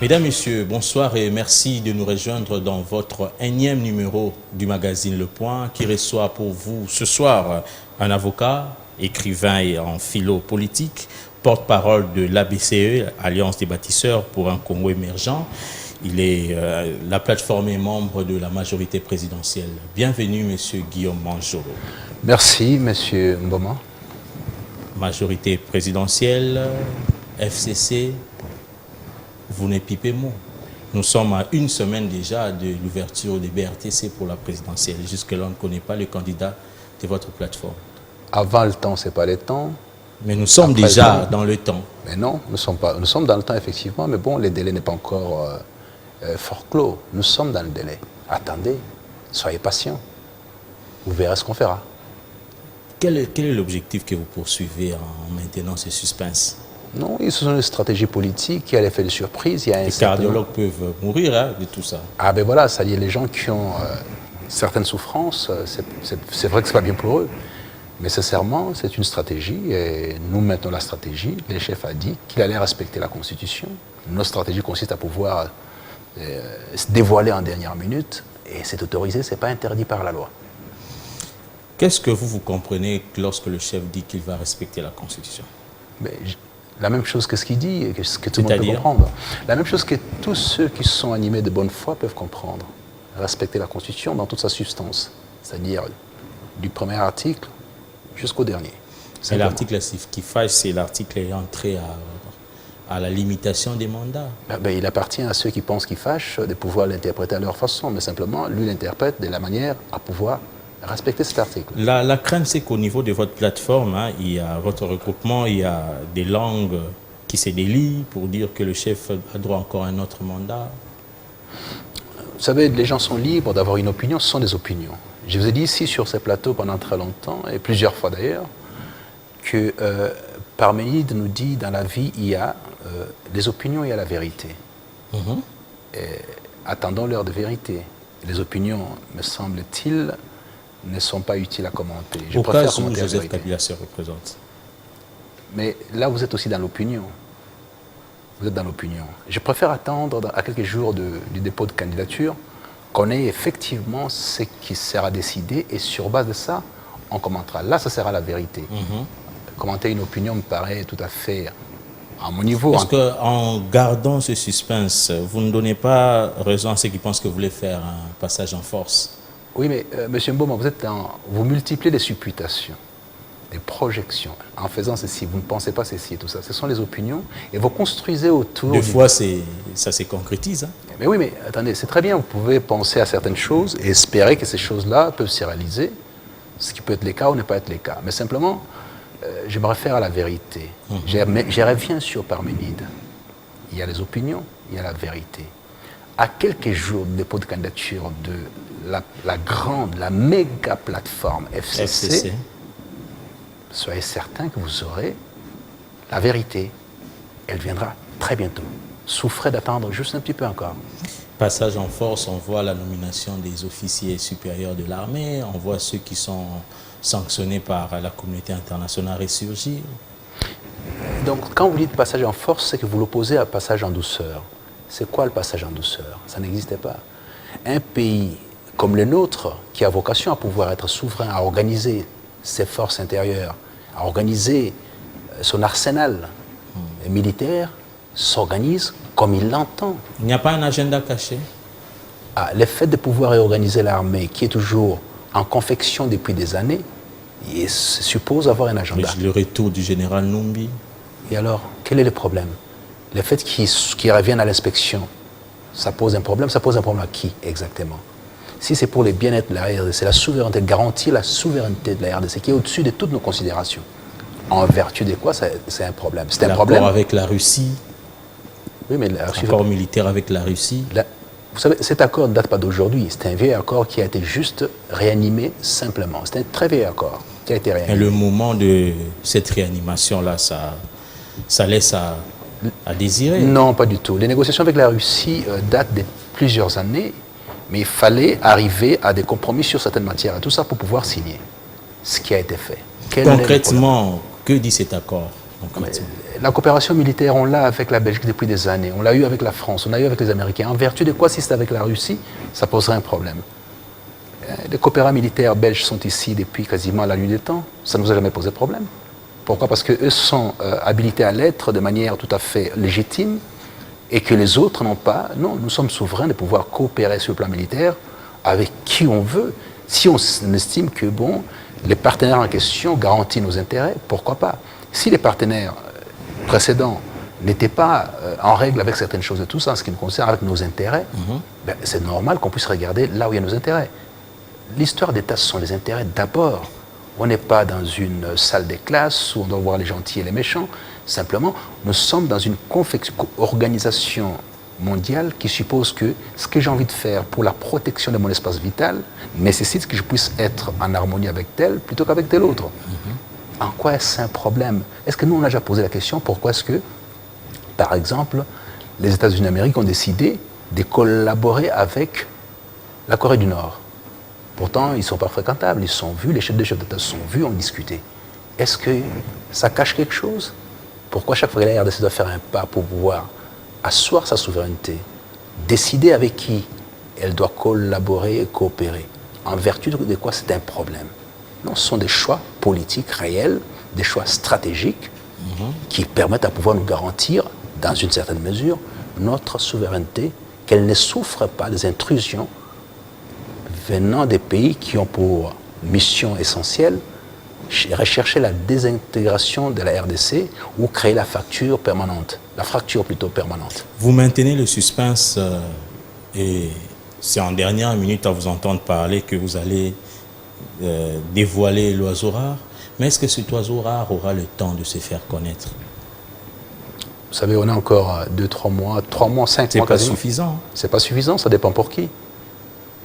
Mesdames, Messieurs, bonsoir et merci de nous rejoindre dans votre énième numéro du magazine Le Point qui reçoit pour vous ce soir un avocat, écrivain et en philo politique, porte-parole de l'ABCE, Alliance des bâtisseurs pour un Congo émergent. Il est la plateforme est membre de la majorité présidentielle. Bienvenue, Monsieur Guillaume Manjolo. Merci, Monsieur Mboma. Majorité présidentielle, FCC, vous ne pipez mot. Nous sommes à une semaine déjà de l'ouverture des BRTC pour la présidentielle. Jusque-là, on ne connaît pas le candidat de votre plateforme. Avant le temps, ce n'est pas le temps. Mais nous sommes déjà dans le temps. Mais non, nous sommes dans le temps, effectivement, mais bon, le délai n'est pas encore fort clos. Nous sommes dans le délai. Attendez, soyez patients. Vous verrez ce qu'on fera. Quel est l'objectif que vous poursuivez en maintenant ce suspense? Non, ce sont des stratégies politiques qui a l'effet de surprise. Les cardiologues peuvent mourir de tout ça. Ah ben voilà, c'est-à-dire les gens qui ont certaines souffrances, c'est vrai que ce n'est pas bien pour eux. Mais sincèrement, c'est une stratégie et nous mettons la stratégie. Le chef a dit qu'il allait respecter la Constitution. Notre stratégie consiste à pouvoir se dévoiler en dernière minute et c'est autorisé, ce n'est pas interdit par la loi. Qu'est-ce que vous comprenez lorsque le chef dit qu'il va respecter la Constitution? Mais la même chose que ce qu'il dit et que ce que tout le monde peut comprendre. La même chose que tous ceux qui sont animés de bonne foi peuvent comprendre. Respecter la Constitution dans toute sa substance. C'est-à-dire du premier article jusqu'au dernier. Et l'article qui fâche, c'est l'article ayant trait à la limitation des mandats. Il appartient à ceux qui pensent qu'il fâche de pouvoir l'interpréter à leur façon, mais simplement, lui l'interprète de la manière à pouvoir respecter cet article. La crainte, c'est qu'au niveau de votre plateforme, il y a votre regroupement, il y a des langues qui se délient pour dire que le chef a droit encore à un autre mandat. Vous savez, les gens sont libres d'avoir une opinion, ce sont des opinions. Je vous ai dit ici sur ces plateaux pendant très longtemps, et plusieurs fois d'ailleurs, que Parménide nous dit dans la vie, il y a les opinions et il y a la vérité. Attendons l'heure de vérité. Les opinions, me semble-t-il, ne sont pas utiles à commenter. Je préfère commenter Joseph Kabila se représente. Mais là, vous êtes aussi dans l'opinion. Vous êtes dans l'opinion. Je préfère attendre à quelques jours du dépôt de candidature qu'on ait effectivement ce qui sera décidé et sur base de ça, on commentera. Là, ça sera la vérité. Commenter une opinion me paraît tout à fait à mon niveau. Parce qu'en gardant ce suspense, vous ne donnez pas raison à ceux qui pensent que vous voulez faire un passage en force. Oui, mais M. Mboma, vous multipliez les supputations, des projections. En faisant ceci, vous ne pensez pas ceci et tout ça. Ce sont les opinions et vous construisez autour... Des fois, ça se concrétise. Mais oui, mais attendez, c'est très bien. Vous pouvez penser à certaines choses et espérer que ces choses-là peuvent se réaliser, ce qui peut être le cas ou ne pas être le cas. Mais simplement, je me réfère à la vérité. Je reviens sur Parménide. Il y a les opinions, il y a la vérité. À quelques jours de dépôt de candidature de la méga plateforme FCC, soyez certains que vous aurez la vérité. Elle viendra très bientôt. Souffrez d'attendre juste un petit peu encore. Passage en force, on voit la nomination des officiers supérieurs de l'armée, on voit ceux qui sont sanctionnés par la communauté internationale ressurgir. Donc quand vous dites passage en force, c'est que vous l'opposez à passage en douceur. C'est quoi le passage en douceur? Ça n'existait pas. Un pays comme le nôtre, qui a vocation à pouvoir être souverain, à organiser ses forces intérieures, à organiser son arsenal militaire, s'organise comme il l'entend. Il n'y a pas un agenda caché? Le fait de pouvoir réorganiser l'armée, qui est toujours en confection depuis des années, il suppose avoir un agenda. Le retour du général Numbi. Et alors, quel est le problème? Le fait qu'ils reviennent à l'inspection, ça pose un problème. Ça pose un problème à qui exactement? Si c'est pour le bien-être de la RDC, la souveraineté, garantir la souveraineté de la RDC, qui est au-dessus de toutes nos considérations. En vertu de quoi c'est un problème? C'est un problème. L'accord avec la Russie. Oui, mais la Russie. L'accord militaire avec la Russie. Vous savez, cet accord ne date pas d'aujourd'hui. C'est un vieil accord qui a été juste réanimé simplement. C'est un très vieil accord qui a été réanimé. Et le moment de cette réanimation-là, ça laisse à désirer? Non, pas du tout. Les négociations avec la Russie datent de plusieurs années, mais il fallait arriver à des compromis sur certaines matières, et tout ça pour pouvoir signer. Ce qui a été fait. Concrètement, que dit cet accord? concrètement? La coopération militaire, on l'a avec la Belgique depuis des années. On l'a eu avec la France, on l'a eu avec les Américains. En vertu de quoi, si c'était avec la Russie, ça poserait un problème. Les coopérants militaires belges sont ici depuis quasiment la nuit des temps. Ça ne nous a jamais posé problème. Pourquoi? Parce qu'eux sont habilités à l'être de manière tout à fait légitime et que les autres n'ont pas. Non, nous sommes souverains de pouvoir coopérer sur le plan militaire avec qui on veut. Si on estime que, bon, les partenaires en question garantissent nos intérêts, pourquoi pas? Si les partenaires précédents n'étaient pas en règle avec certaines choses et tout ça, en ce qui nous concerne avec nos intérêts, ben, c'est normal qu'on puisse regarder là où il y a nos intérêts. L'histoire d'État, ce sont les intérêts d'abord. On n'est pas dans une salle des classes où on doit voir les gentils et les méchants. Simplement, nous sommes dans une organisation mondiale qui suppose que ce que j'ai envie de faire pour la protection de mon espace vital nécessite que je puisse être en harmonie avec tel plutôt qu'avec tel autre. En quoi est-ce un problème? Est-ce que nous, on a déjà posé la question, pourquoi est-ce que, par exemple, les États-Unis d'Amérique ont décidé de collaborer avec la Corée du Nord? Pourtant, ils ne sont pas fréquentables, ils sont vus, les chefs d'État se sont vus, ont discuté. Est-ce que ça cache quelque chose? Pourquoi chaque fois que la RDC doit faire un pas pour pouvoir asseoir sa souveraineté, décider avec qui elle doit collaborer et coopérer? En vertu de quoi c'est un problème? Non, ce sont des choix politiques réels, des choix stratégiques qui permettent à pouvoir nous garantir, dans une certaine mesure, notre souveraineté, qu'elle ne souffre pas des intrusions venant des pays qui ont pour mission essentielle rechercher la désintégration de la RDC ou créer la fracture permanente, Vous maintenez le suspense et c'est en dernière minute à vous entendre parler que vous allez dévoiler l'oiseau rare. Mais est-ce que cet oiseau rare aura le temps de se faire connaître? Vous savez, on a encore 2-3 mois, 3 mois, 5 mois. C'est pas suffisant. C'est pas suffisant, ça dépend pour qui.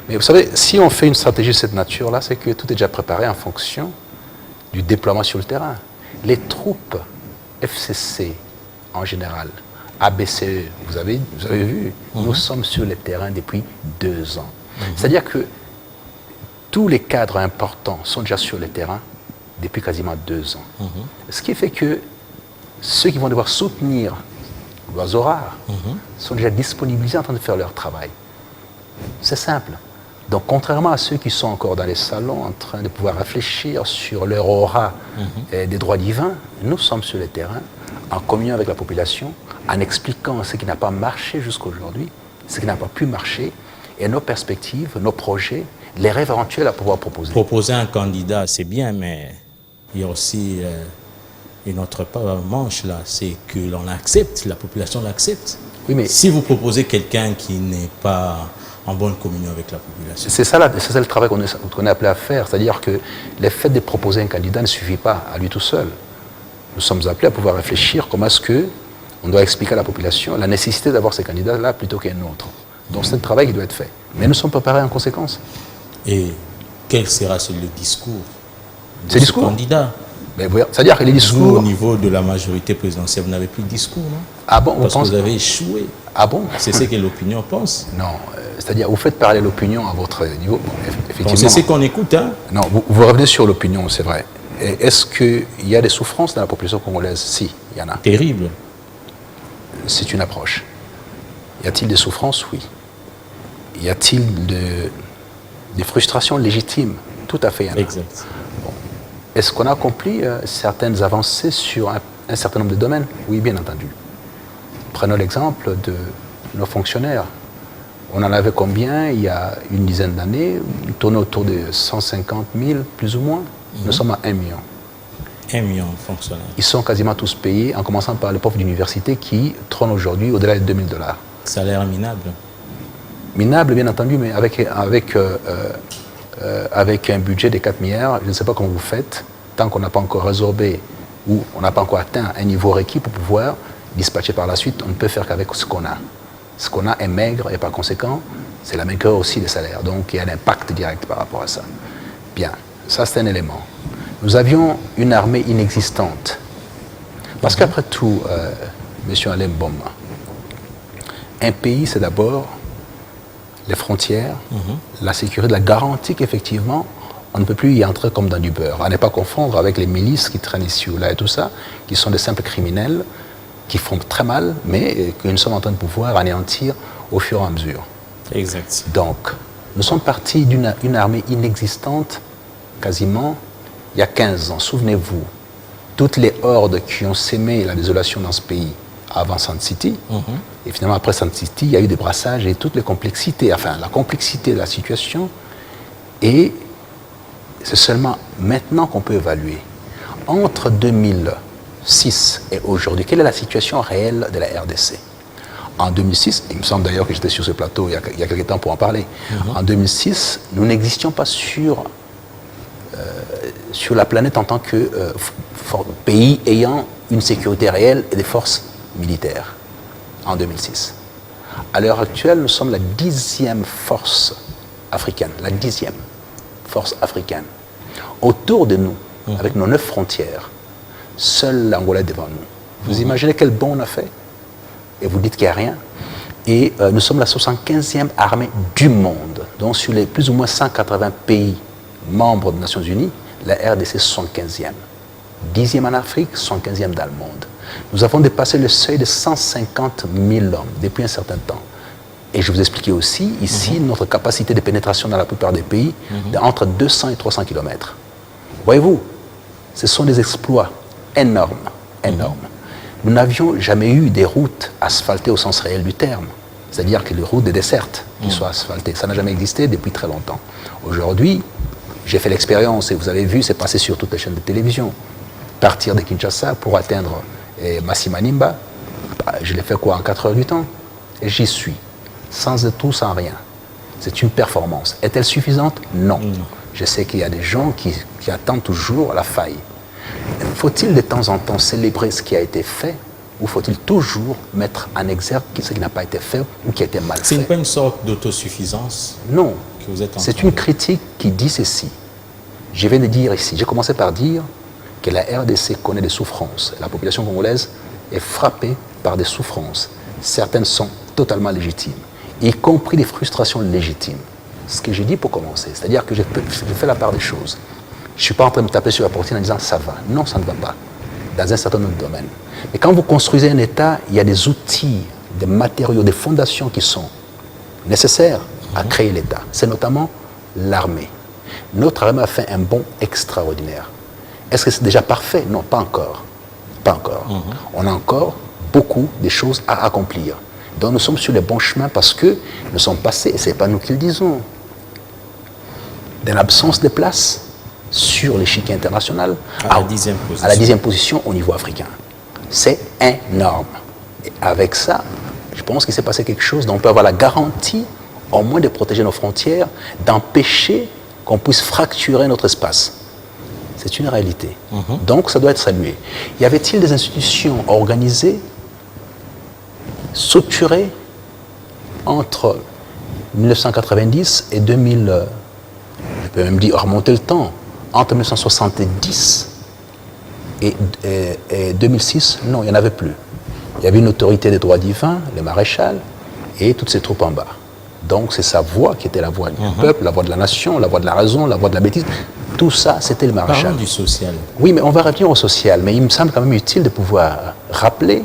Mais vous savez, si on fait une stratégie de cette nature-là, c'est que tout est déjà préparé en fonction du déploiement sur le terrain. Les troupes FCC, en général, ABCE, vous avez vu, nous sommes sur le terrain depuis 2 ans. C'est-à-dire que tous les cadres importants sont déjà sur le terrain depuis quasiment 2 ans. Ce qui fait que ceux qui vont devoir soutenir l'oiseau rare sont déjà disponibilisés en train de faire leur travail. C'est simple. Donc, contrairement à ceux qui sont encore dans les salons en train de pouvoir réfléchir sur leur aura des droits divins, nous sommes sur le terrain en communion avec la population, en expliquant ce qui n'a pas marché jusqu'à aujourd'hui, ce qui n'a pas pu marcher, et nos perspectives, nos projets, les rêves éventuels à pouvoir proposer. Proposer un candidat, c'est bien, mais il y a aussi une autre manche là, c'est que l'on accepte, la population l'accepte. Oui, mais si vous proposez quelqu'un qui n'est pas en bonne communion avec la population. C'est ça le travail qu'on est appelé à faire. C'est-à-dire que le fait de proposer un candidat ne suffit pas à lui tout seul. Nous sommes appelés à pouvoir réfléchir comment est-ce qu'on doit expliquer à la population la nécessité d'avoir ces candidats-là plutôt qu'un autre. Donc c'est un travail qui doit être fait. Mais nous sommes préparés en conséquence. Et quel sera le discours de ce candidat? C'est-à-dire que les discours... Vous, au niveau de la majorité présidentielle, vous n'avez plus de discours, non? Ah bon, parce que vous avez échoué. Ah bon? C'est ce que l'opinion pense. Non, c'est-à-dire vous faites parler l'opinion à votre niveau. Bon, effectivement. C'est ce qu'on écoute, hein? Non, vous revenez sur l'opinion, c'est vrai. Est-ce qu'il y a des souffrances dans la population congolaise? Si, il y en a. Terrible. C'est une approche. Y a-t-il des souffrances? Oui. Y a-t-il des frustrations légitimes? Tout à fait, il y en a. Exact. Bon. Est-ce qu'on a accompli certaines avancées sur un certain nombre de domaines? Oui, bien entendu. Prenons l'exemple de nos fonctionnaires. On en avait combien il y a une dizaine d'années? Ils tournaient autour de 150 000, plus ou moins. Nous sommes à 1 million. 1 million de fonctionnaires. Ils sont quasiment tous payés, en commençant par les profs d'université qui trônent aujourd'hui au-delà de 2 000 $. Salaire minable. Minable, bien entendu, mais avec un budget de 4 milliards, je ne sais pas comment vous faites, tant qu'on n'a pas encore résorbé ou on n'a pas encore atteint un niveau requis pour pouvoir dispatcher par la suite, on ne peut faire qu'avec ce qu'on a. Ce qu'on a est maigre et par conséquent, c'est la maigreur aussi des salaires. Donc il y a un impact direct par rapport à ça. Bien, ça c'est un élément. Nous avions une armée inexistante. Parce qu'après tout, M. Alain Mboma, un pays c'est d'abord les frontières, la sécurité, la garantie qu'effectivement On ne peut plus y entrer comme dans du beurre. À ne pas confondre avec les milices qui traînent ici ou là et tout ça, qui sont des simples criminels, qui font très mal, mais que nous sommes en train de pouvoir anéantir au fur et à mesure. Exact. Donc, nous sommes partis d'une armée inexistante, quasiment, il y a 15 ans. Souvenez-vous, toutes les hordes qui ont sémé la désolation dans ce pays avant Sand City, et finalement après Sand City, il y a eu des brassages et toutes les complexités, enfin la complexité de la situation, et c'est seulement maintenant qu'on peut évaluer. Entre 2006 et aujourd'hui, quelle est la situation réelle de la RDC? En 2006, il me semble d'ailleurs que j'étais sur ce plateau il y a quelques temps pour en parler. En 2006, nous n'existions pas sur la planète en tant que pays ayant une sécurité réelle et des forces militaires. En 2006. À l'heure actuelle, nous sommes la 10e force africaine, la 10e force africaine. Autour de nous, avec nos 9 frontières, seul l'Angola est devant nous. Vous imaginez quel bond on a fait? Et vous dites qu'il n'y a rien. Et nous sommes la 75e armée du monde. Donc sur les plus ou moins 180 pays membres des Nations Unies, la RDC est 75e. 10e en Afrique, 75e dans le monde. Nous avons dépassé le seuil de 150 000 hommes depuis un certain temps. Et je vous expliquais aussi, ici, notre capacité de pénétration dans la plupart des pays, entre 200 et 300 km. Voyez-vous, ce sont des exploits énormes, énormes. Nous n'avions jamais eu des routes asphaltées au sens réel du terme. C'est-à-dire que les routes des dessertes qui soient asphaltées. Ça n'a jamais existé depuis très longtemps. Aujourd'hui, j'ai fait l'expérience, et vous avez vu, c'est passé sur toutes les chaînes de télévision. Partir de Kinshasa pour atteindre Massimanimba, je l'ai fait quoi, en 4 heures du temps? Et j'y suis. Sans tout, sans rien. C'est une performance. Est-elle suffisante? Non. Je sais qu'il y a des gens qui attendent toujours la faille. Faut-il de temps en temps célébrer ce qui a été fait, ou faut-il toujours mettre en exergue ce qui n'a pas été fait ou qui a été mal fait? C'est pas une sorte d'autosuffisance? Non. Que vous êtes en C'est train une critique qui dit ceci. Je viens de dire ici, j'ai commencé par dire que la RDC connaît des souffrances. La population congolaise est frappée par des souffrances. Certaines sont totalement légitimes, y compris des frustrations légitimes. Ce que j'ai dit pour commencer, c'est-à-dire que je fais la part des choses. Je ne suis pas en train de me taper sur la poitrine en disant ça va. Non, ça ne va pas, dans un certain nombre de domaines. Mais quand vous construisez un État, il y a des outils, des matériaux, des fondations qui sont nécessaires à créer l'État. C'est notamment l'armée. Notre armée a fait un bond extraordinaire. Est-ce que c'est déjà parfait? Non, pas encore. Pas encore. On a encore beaucoup de choses à accomplir. Donc nous sommes sur le bon chemin parce que nous sommes passés, et ce n'est pas nous qui le disons, de l'absence de place sur l'échiquier international à la 10e position. À la 10e position au niveau africain. C'est énorme. Et avec ça, je pense qu'il s'est passé quelque chose dont on peut avoir la garantie, au moins de protéger nos frontières, d'empêcher qu'on puisse fracturer notre espace. C'est une réalité. Donc ça doit être salué. Y avait-il des institutions organisées, structurées entre 1990 et 2000, je peux même dire remonter le temps, entre 1970 et 2006, non, il n'y en avait plus. Il y avait une autorité des droits divins, le maréchal, et toutes ses troupes en bas. Donc c'est sa voix qui était la voix du peuple, la voix de la nation, la voix de la raison, la voix de la bêtise. Tout ça, c'était le maréchal. Parlons du social. Oui, mais on va revenir au social. Mais il me semble quand même utile de pouvoir rappeler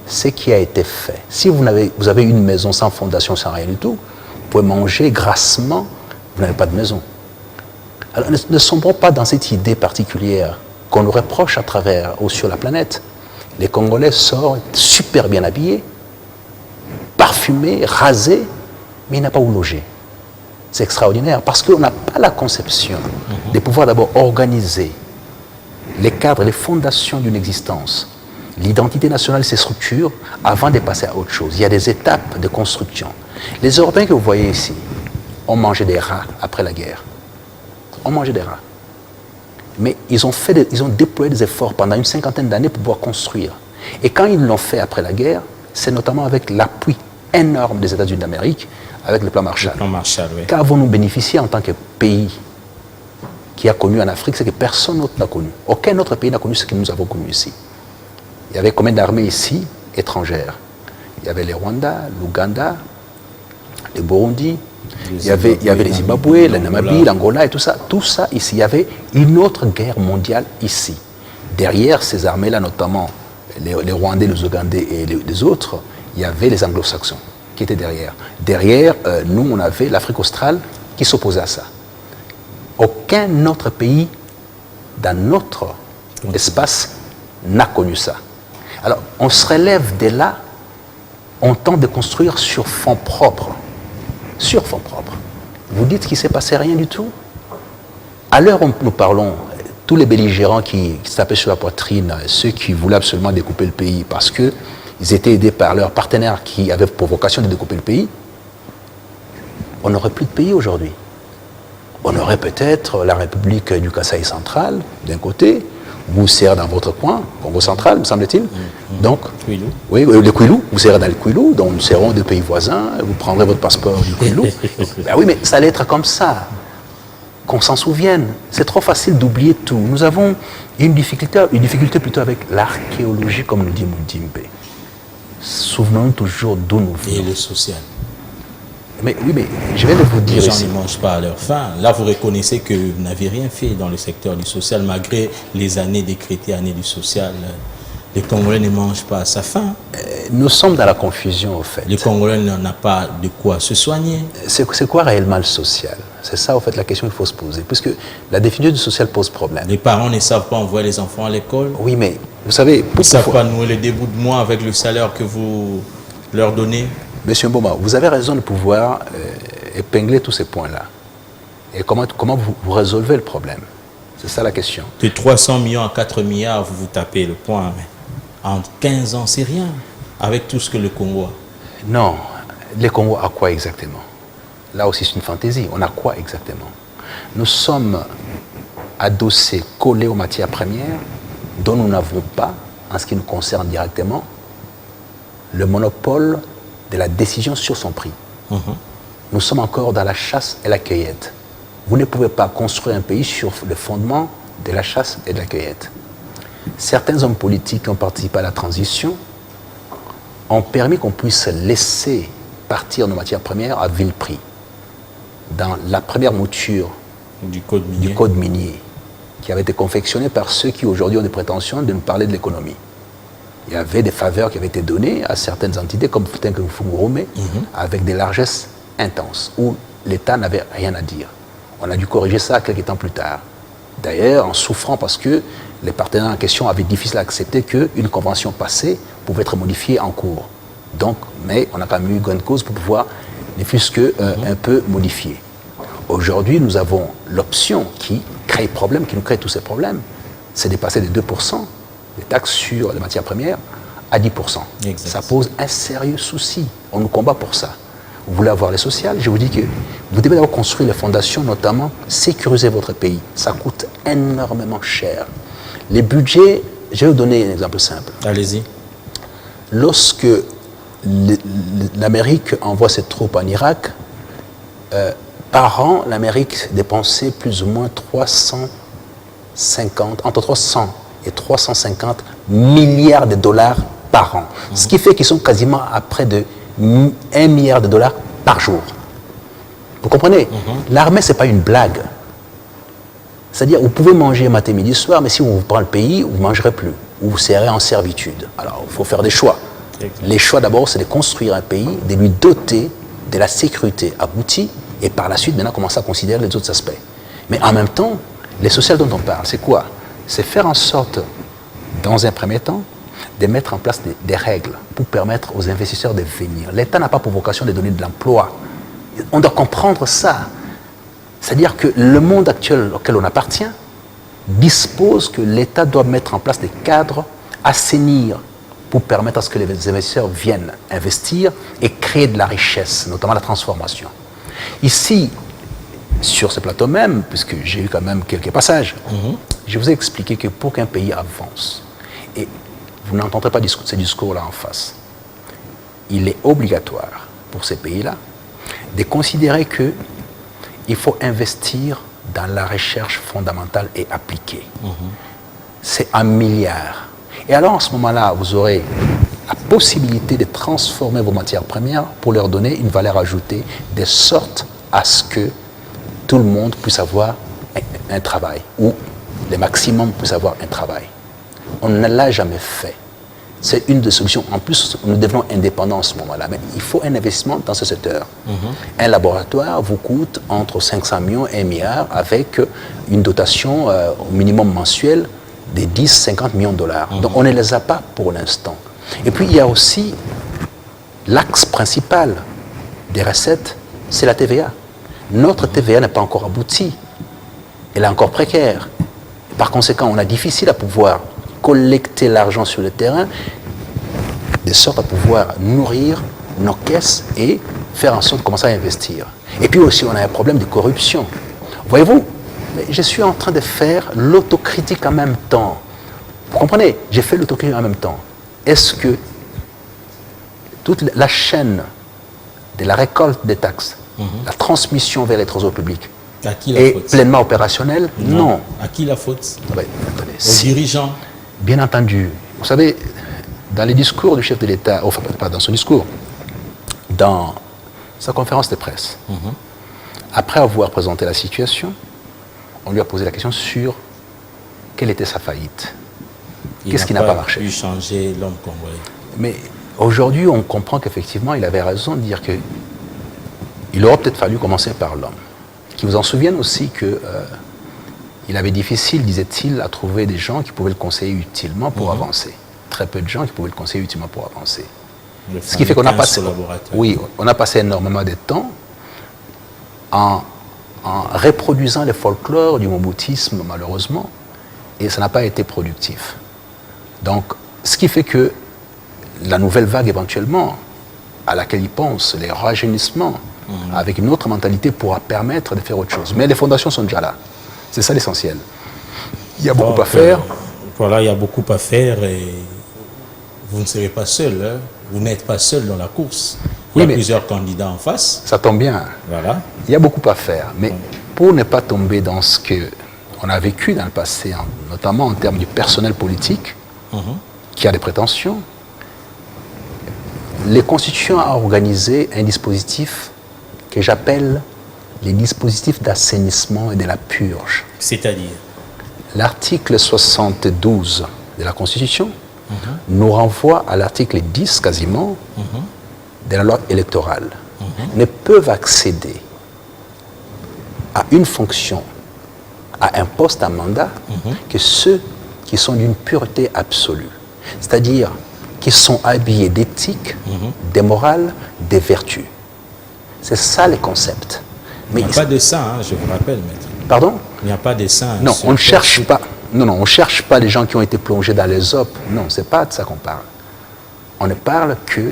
ce qui a été fait. Si vous avez une maison sans fondation, sans rien du tout, vous pouvez manger grassement, vous n'avez pas de maison. Alors ne sombrons pas dans cette idée particulière qu'on nous reproche à travers ou sur la planète. Les Congolais sortent super bien habillés, parfumés, rasés, mais il n'a pas où loger. C'est extraordinaire parce qu'on n'a pas la conception de pouvoir d'abord organiser les cadres, les fondations d'une existence. L'identité nationale, ses structures, avant de passer à autre chose. Il y a des étapes de construction. Les Européens que vous voyez ici ont mangé des rats après la guerre. Ont mangé des rats. Mais ils ont déployé des efforts pendant une 50aine d'années pour pouvoir construire. Et quand ils l'ont fait après la guerre, c'est notamment avec l'appui énorme des États-Unis d'Amérique, avec le plan Marshall. Le plan Marshall, oui. Qu'avons-nous bénéficié en tant que pays qui a connu en Afrique, c'est que personne d'autre n'a connu. Aucun autre pays n'a connu ce que nous avons connu ici. Il y avait combien d'armées ici, étrangères? Il y avait les Rwanda, l'Ouganda, le Burundi, Il y avait les Zimbabwe, la Namibie, l'Angola et tout ça. Tout ça ici. Il y avait une autre guerre mondiale ici. Derrière ces armées-là, notamment les Rwandais, les Ougandais et les autres, il y avait les Anglo-Saxons qui étaient derrière. Derrière, nous, on avait l'Afrique australe qui s'opposait à ça. Aucun autre pays dans notre espace n'a connu ça. Alors, on se relève dès là, on tente de construire sur fonds propres. Sur fonds propres. Vous dites qu'il ne s'est passé rien du tout? À l'heure où nous parlons, tous les belligérants qui se tapaient sur la poitrine, ceux qui voulaient absolument découper le pays parce qu'ils étaient aidés par leurs partenaires qui avaient pour vocation de découper le pays, on n'aurait plus de pays aujourd'hui. On aurait peut-être la République du Kasaï central, d'un côté, vous serez dans votre coin, Congo central, me semble-t-il. Donc, Kwilu. Oui, le Kwilu, vous serez dans le Kwilu, donc nous serons deux pays voisins, vous prendrez votre passeport du Kwilu. Ben oui, mais ça allait être comme ça, qu'on s'en souvienne. C'est trop facile d'oublier tout. Nous avons une difficulté plutôt avec l'archéologie, comme nous dit Moudimbe. Souvenons-nous toujours d'où nous venons. Et le social. Mais oui, mais je viens de vous dire Les gens ici. ne mangent pas à leur faim. Là, vous reconnaissez que vous n'avez rien fait dans le secteur du social, malgré les années décrétées, années du social. Les Congolais ne mangent pas à sa faim. Nous sommes dans la confusion, au fait. Les Congolais n'en ont pas de quoi se soigner. C'est quoi réellement le social? C'est ça, au fait, la question qu'il faut se poser. Puisque la définition du social pose problème. Les parents ne savent pas envoyer les enfants à l'école. Oui, mais vous savez... Ils ne savent pas nouer le début de mois avec le salaire que vous leur donnez. Monsieur Mboma, vous avez raison de pouvoir épingler tous ces points-là. Et comment vous résolvez le problème? C'est ça la question. De 300 millions à 4 milliards, vous vous tapez le point. Mais en 15 ans, c'est rien. Avec tout ce que le Congo a. Non. Le Congo a quoi exactement? Là aussi, c'est une fantaisie. On a quoi exactement? Nous sommes adossés, collés aux matières premières, dont nous n'avons pas, en ce qui nous concerne directement, le monopole de la décision sur son prix. Nous sommes encore dans la chasse et la cueillette. Vous ne pouvez pas construire un pays sur le fondement de la chasse et de la cueillette. Certains hommes politiques qui ont participé à la transition ont permis qu'on puisse laisser partir nos matières premières à vil prix. Dans la première mouture Du code minier, qui avait été confectionné par ceux qui aujourd'hui ont des prétentions de nous parler de l'économie. Il y avait des faveurs qui avaient été données à certaines entités comme Fungurome avec des largesses intenses où l'État n'avait rien à dire. On a dû corriger ça quelques temps plus tard. D'ailleurs, en souffrant parce que les partenaires en question avaient difficile à accepter qu'une convention passée pouvait être modifiée en cours. Donc, mais on a quand même eu gain de cause pour pouvoir, ne fût-ce un peu modifier. Aujourd'hui, nous avons l'option qui crée problème, qui nous crée tous ces problèmes, c'est de passer de 2% des taxes sur les matières premières à 10%. Exact. Ça pose un sérieux souci. On nous combat pour ça. Vous voulez avoir les sociales, je vous dis que vous devez d'abord construire les fondations, notamment sécuriser votre pays. Ça coûte énormément cher. Les budgets, je vais vous donner un exemple simple. Allez-y. Lorsque l'Amérique envoie ses troupes en Irak, par an, l'Amérique dépensait plus ou moins entre 300 et 350 milliards de dollars par an. Ce qui fait qu'ils sont quasiment à près de 1 milliard de dollars par jour. Vous comprenez? L'armée, ce n'est pas une blague. C'est-à-dire, vous pouvez manger matin, midi, soir, mais si on vous prend le pays, vous ne mangerez plus. Ou vous serez en servitude. Alors, il faut faire des choix. Les choix, d'abord, c'est de construire un pays, de lui doter de la sécurité aboutie, et par la suite, maintenant, commencer à considérer les autres aspects. Mais en même temps, les sociales dont on parle, c'est quoi? C'est faire en sorte, dans un premier temps, de mettre en place des règles pour permettre aux investisseurs de venir. L'État n'a pas pour vocation de donner de l'emploi. On doit comprendre ça. C'est-à-dire que le monde actuel auquel on appartient dispose que l'État doit mettre en place des cadres, assainir pour permettre à ce que les investisseurs viennent investir et créer de la richesse, notamment la transformation. Ici, sur ce plateau même, puisque j'ai eu quand même quelques passages, je vous ai expliqué que pour qu'un pays avance, et vous n'entendrez pas ces discours-là en face, il est obligatoire pour ces pays-là de considérer qu'il faut investir dans la recherche fondamentale et appliquée. C'est 1 milliard. Et alors, en ce moment-là, vous aurez la possibilité de transformer vos matières premières pour leur donner une valeur ajoutée de sorte à ce que tout le monde puisse avoir un travail, ou le maximum puisse avoir un travail. On ne l'a jamais fait. C'est une des solutions. En plus, nous devenons indépendants en ce moment-là. Mais il faut un investissement dans ce secteur. Un laboratoire vous coûte entre 500 millions et 1 milliard avec une dotation au minimum mensuel de 10-50 millions de dollars. Donc on ne les a pas pour l'instant. Et puis il y a aussi l'axe principal des recettes, c'est la TVA. Notre TVA n'est pas encore aboutie. Elle est encore précaire. Par conséquent, on a difficile à pouvoir collecter l'argent sur le terrain, de sorte à pouvoir nourrir nos caisses et faire en sorte de commencer à investir. Et puis aussi, on a un problème de corruption. Voyez-vous, je suis en train de faire l'autocritique en même temps. Vous comprenez? J'ai fait l'autocritique en même temps. Est-ce que toute la chaîne de la récolte des taxes, la transmission vers les trésors publics, est pleinement opérationnelle? Non. À qui la faute? Attendez, aux dirigeants? Bien entendu. Vous savez, dans les discours du chef de l'État, enfin pas dans son discours, dans sa conférence de presse, après avoir présenté la situation, on lui a posé la question sur quelle était sa faillite. Qu'est-ce qui n'a pas marché? Il n'a pas pu changer l'homme congolais. Mais aujourd'hui, on comprend qu'effectivement, il avait raison de dire qu'il aurait peut-être fallu commencer par l'homme. Qui vous en souviennent aussi que il avait difficile, disait-il, à trouver des gens qui pouvaient le conseiller utilement pour avancer. Très peu de gens qui pouvaient le conseiller utilement pour avancer. Ce qui fait qu'on a passé, on a passé énormément de temps en reproduisant les folklores du moboutisme, malheureusement, et ça n'a pas été productif. Donc, ce qui fait que la nouvelle vague, éventuellement, à laquelle ils pensent, les rajeunissements, avec une autre mentalité, pourra permettre de faire autre chose. Mais les fondations sont déjà là. C'est ça l'essentiel. Il y a beaucoup à faire. Voilà, il y a beaucoup à faire et vous ne serez pas seul. Hein. Vous n'êtes pas seul dans la course. Il y a plusieurs candidats en face. Ça tombe bien. Voilà. Il y a beaucoup à faire. Mais pour ne pas tomber dans ce qu'on a vécu dans le passé, notamment en termes du personnel politique, qui a des prétentions, les constituants ont organisé un dispositif que j'appelle les dispositifs d'assainissement et de la purge. C'est-à-dire? L'article 72 de la Constitution nous renvoie à l'article 10 quasiment de la loi électorale. Ne peuvent accéder à une fonction, à un poste, à un mandat, que ceux qui sont d'une pureté absolue. C'est-à-dire qui sont habillés d'éthique, de morale, de vertu. C'est ça le concept. Mais il n'y a pas de saint, je vous rappelle, maître. Pardon? Il n'y a pas de saint. Non, on ne cherche pas. Non, on cherche pas les gens qui ont été plongés dans les op. Non, c'est pas de ça qu'on parle. On ne parle que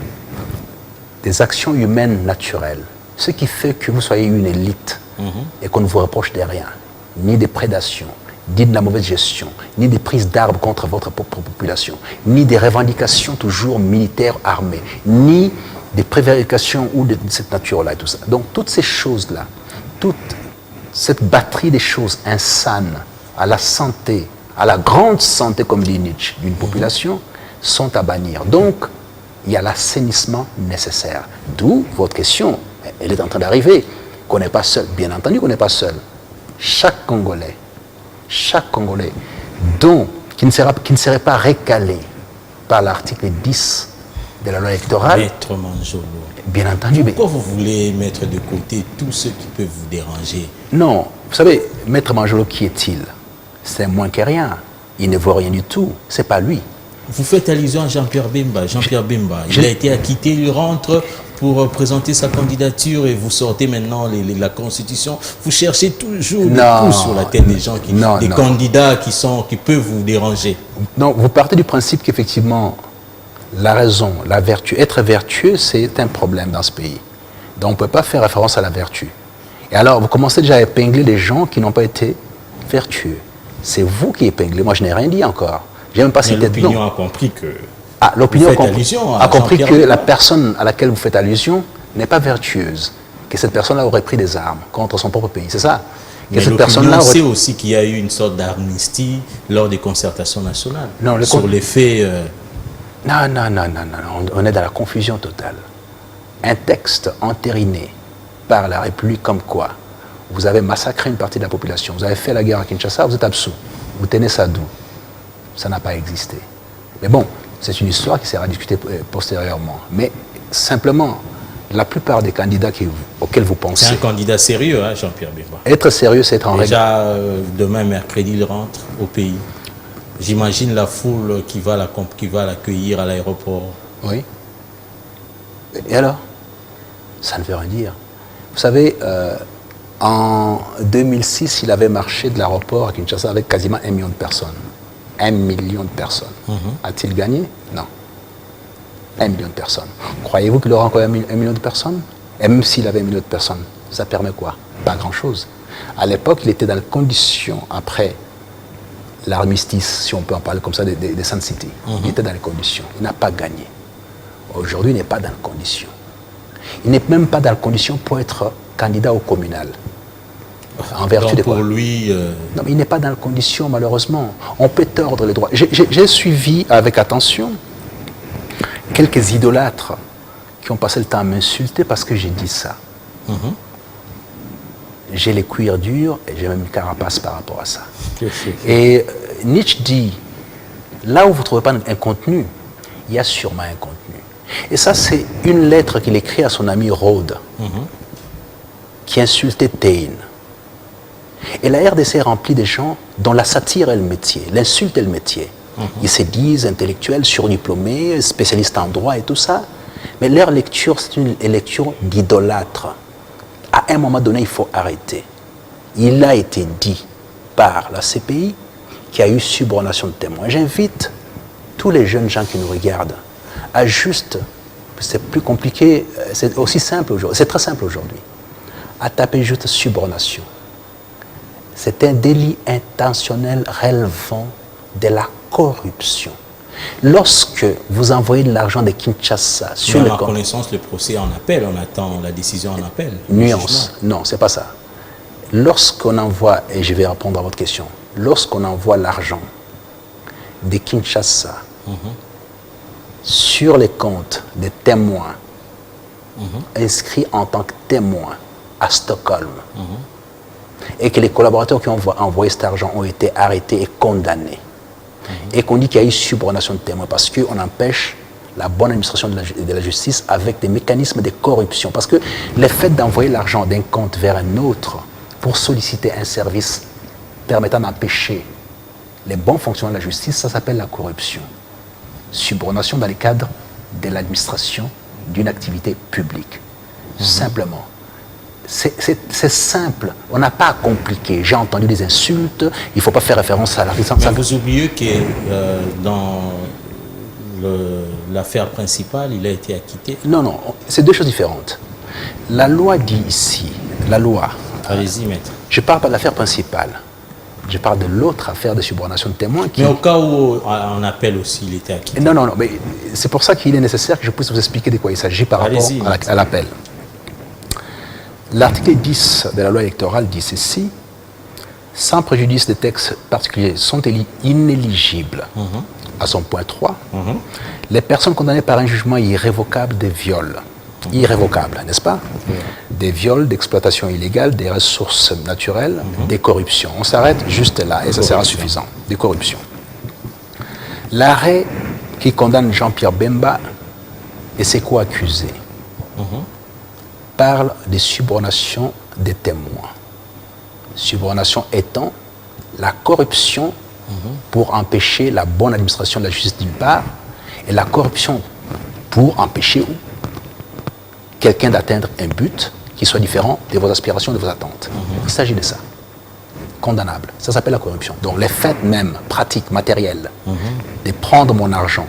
des actions humaines naturelles. Ce qui fait que vous soyez une élite et qu'on ne vous reproche de rien, ni des prédations, ni de la mauvaise gestion, ni des prises d'armes contre votre propre population, ni des revendications toujours militaires armées, ni des prévarications ou de cette nature-là et tout ça. Donc toutes ces choses-là, toute cette batterie des choses insanes à la santé, à la grande santé, comme dit Nietzsche, d'une population, sont à bannir. Donc, il y a l'assainissement nécessaire. D'où votre question, elle est en train d'arriver, qu'on n'est pas seul. Bien entendu qu'on n'est pas seul. Chaque Congolais, qui ne serait pas recalé par l'article 10 de la loi électorale. Maître Manjolo. Bien entendu. Pourquoi vous voulez mettre de côté tous ceux qui peuvent vous déranger? Non, vous savez, Maître Manjolo, qui est-il? C'est moins que rien. Il ne vaut rien du tout. C'est pas lui. Vous faites allusion à Jean-Pierre Bemba. Il a été acquitté, il rentre pour présenter sa candidature et vous sortez maintenant la Constitution. Vous cherchez toujours des coups sur la tête des gens, des candidats qui peuvent vous déranger. Non, vous partez du principe qu'effectivement, la raison, la vertu, être vertueux, c'est un problème dans ce pays. Donc on ne peut pas faire référence à la vertu. Et alors, vous commencez déjà à épingler les gens qui n'ont pas été vertueux. C'est vous qui épinglez. Moi, je n'ai rien dit encore. J'ai même pas cité de nom. L'opinion a compris que... l'opinion a compris que la personne à laquelle vous faites allusion n'est pas vertueuse. Que cette personne-là aurait pris des armes contre son propre pays. C'est ça? Mais l'opinion sait aussi qu'il y a eu une sorte d'amnistie lors des concertations nationales. Non, sur les faits... Non. On est dans la confusion totale. Un texte entériné par la République comme quoi vous avez massacré une partie de la population, vous avez fait la guerre à Kinshasa, vous êtes absous. Vous tenez ça d'où? Ça n'a pas existé. Mais bon, c'est une histoire qui sera discutée postérieurement. Mais simplement, la plupart des candidats auxquels vous pensez... C'est un candidat sérieux, hein, Jean-Pierre Bemba. Être sérieux, c'est être en règle. Déjà, demain, mercredi, il rentre au pays. J'imagine la foule qui va l'accueillir à l'aéroport. Oui. Et alors? Ça ne veut rien dire. Vous savez, en 2006, il avait marché de l'aéroport à Kinshasa avec quasiment 1 million de personnes. 1 million de personnes. A-t-il gagné? Non. 1 million de personnes. Croyez-vous qu'il aura encore 1 million de personnes? Et même s'il avait 1 million de personnes, ça permet quoi? Pas grand-chose. À l'époque, il était dans les conditions, après l'armistice, si on peut en parler comme ça, des Sun City. Il était dans les conditions. Il n'a pas gagné. Aujourd'hui, il n'est pas dans les conditions. Il n'est même pas dans les conditions pour être candidat au communal. En vertu donc pour lui... Non, mais il n'est pas dans les conditions, malheureusement. On peut tordre les droits. J'ai suivi avec attention quelques idolâtres qui ont passé le temps à m'insulter parce que j'ai dit ça. J'ai les cuirs durs et j'ai même une carapace par rapport à ça. Et Nietzsche dit, là où vous ne trouvez pas un contenu, il y a sûrement un contenu. Et ça, c'est une lettre qu'il écrit à son ami Rhodes, qui insultait Taine. Et la RDC est remplie de gens dont la satire est le métier, l'insulte est le métier. Ils se disent intellectuels, surdiplômés, spécialistes en droit et tout ça, mais leur lecture, c'est une lecture d'idolâtre. À un moment donné, il faut arrêter. Il a été dit par la CPI qu'il y a eu subornation de témoins. J'invite tous les jeunes gens qui nous regardent à juste, c'est plus compliqué, c'est aussi simple aujourd'hui, c'est très simple aujourd'hui, à taper juste subornation. C'est un délit intentionnel relevant de la corruption. Lorsque vous envoyez de l'argent de Kinshasa sur mais le à ma compte... connaissance, le procès en appel, on attend la décision en appel. Nuance, non, c'est pas ça. Lorsqu'on envoie, et je vais répondre à votre question, lorsqu'on envoie l'argent de Kinshasa sur les comptes des témoins inscrits en tant que témoins à Stockholm, et que les collaborateurs qui ont envoyé cet argent ont été arrêtés et condamnés, et qu'on dit qu'il y a eu subornation de témoins parce qu'on empêche la bonne administration de la justice avec des mécanismes de corruption. Parce que le fait d'envoyer l'argent d'un compte vers un autre pour solliciter un service permettant d'empêcher les bons fonctionnements de la justice, ça s'appelle la corruption. Subornation dans le cadre de l'administration d'une activité publique. Simplement. C'est simple, on n'a pas à compliquer. J'ai entendu des insultes, il ne faut pas faire référence à la Mais vous oubliez que dans l'affaire principale, il a été acquitté. Non, non, c'est deux choses différentes. La loi dit ici, la loi... Allez-y, maître. Je ne parle pas de l'affaire principale, je parle de l'autre affaire de subornation de témoins qui... Mais au cas où on appelle aussi, il était acquitté. Non, non, non, mais c'est pour ça qu'il est nécessaire que je puisse vous expliquer de quoi il s'agit par rapport à l'appel. L'article 10 de la loi électorale dit ceci: sans préjudice des textes particuliers sont inéligibles. À son point 3, les personnes condamnées par un jugement irrévocable de viol, irrévocable, n'est-ce pas? Des viols, d'exploitation illégale, des ressources naturelles, des corruptions. On s'arrête juste là et ça sera suffisant. Des corruptions. L'arrêt qui condamne Jean-Pierre Bemba et ses co-accusés parle de subornation des témoins. Subornation étant la corruption pour empêcher la bonne administration de la justice d'une part, et la corruption pour empêcher quelqu'un d'atteindre un but qui soit différent de vos aspirations, de vos attentes. Il s'agit de ça. Condamnable. Ça s'appelle la corruption. Donc les faits même, pratiques, matériels, de prendre mon argent,